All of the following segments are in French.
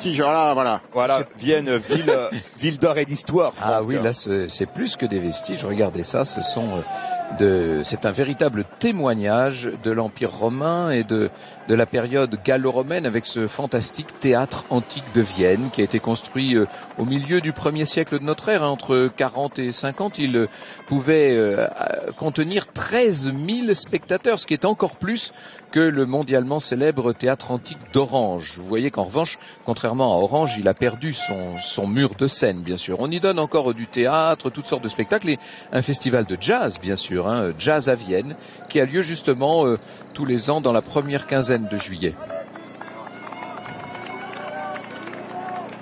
vestiges. Voilà. Voilà, Vienne, ville d'art et d'histoire. Ah oui, là c'est plus que des vestiges. Regardez ça, c'est un véritable témoignage de l'Empire romain et de la période gallo-romaine avec ce fantastique théâtre antique de Vienne qui a été construit au milieu du 1er siècle de notre ère, entre 40 et 50. Il pouvait contenir 13 000 spectateurs, ce qui est encore plus que le mondialement célèbre théâtre antique d'Orange. Vous voyez qu'en revanche, contrairement à Orange, il a perdu son mur de scène, bien sûr. On y donne encore du théâtre, toutes sortes de spectacles et un festival de jazz, bien sûr, Jazz à Vienne, qui a lieu justement tous les ans dans la première quinzaine de juillet.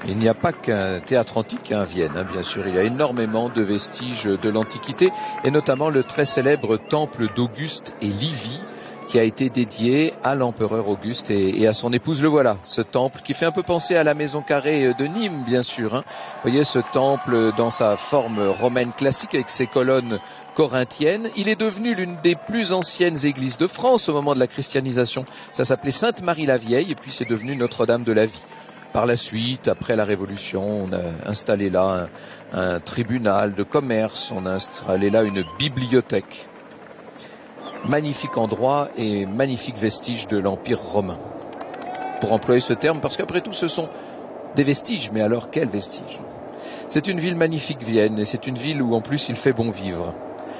Il n'y a pas qu'un théâtre antique à Vienne, bien sûr. Il y a énormément de vestiges de l'Antiquité, et notamment le très célèbre temple d'Auguste et Livie, qui a été dédié à l'empereur Auguste et à son épouse. Le voilà, ce temple qui fait un peu penser à la maison carrée de Nîmes, bien sûr. Vous voyez ce temple dans sa forme romaine classique avec ses colonnes corinthiennes. Il est devenu l'une des plus anciennes églises de France au moment de la christianisation. Ça s'appelait Sainte-Marie-la-Vieille et puis c'est devenu Notre-Dame de la Vie. Par la suite, après la Révolution, on a installé là un tribunal de commerce, on a installé là une bibliothèque. Magnifique endroit et magnifique vestige de l'Empire romain. Pour employer ce terme, parce qu'après tout, ce sont des vestiges. Mais alors, quels vestiges? C'est une ville magnifique, Vienne, et c'est une ville où, en plus, il fait bon vivre.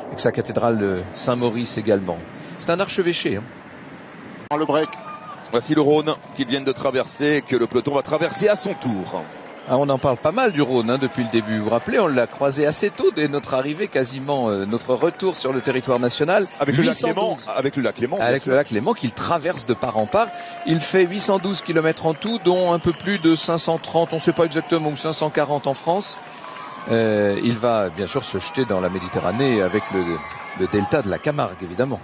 Avec sa cathédrale de Saint-Maurice également. C'est un archevêché. Le break. Voici le Rhône qu'ils viennent de traverser, que le peloton va traverser à son tour. Ah, on en parle pas mal du Rhône depuis le début. Vous vous rappelez, on l'a croisé assez tôt dès notre arrivée, quasiment notre retour sur le territoire national. Avec le lac Léman. Avec le lac Léman. Avec le lac Léman qu'il traverse de part en part. Il fait 812 km en tout, dont un peu plus de 530, on ne sait pas exactement, ou 540 en France. Il va bien sûr se jeter dans la Méditerranée avec le delta de la Camargue, évidemment.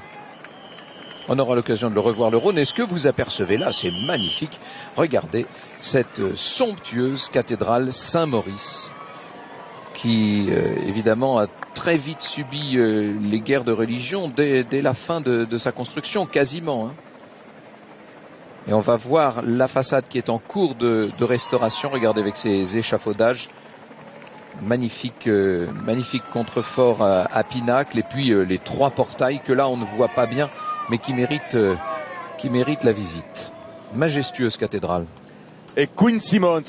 On aura l'occasion de le revoir, le Rhône. Et ce que vous apercevez là, c'est magnifique. Regardez cette somptueuse cathédrale Saint-Maurice qui, évidemment, a très vite subi les guerres de religion dès la fin de sa construction, quasiment. Et on va voir la façade qui est en cours de restauration. Regardez avec ses échafaudages. Magnifique contrefort à pinacle. Et puis les 3 portails que là, on ne voit pas bien, mais qui mérite la visite. Majestueuse cathédrale. Et Queen Simone.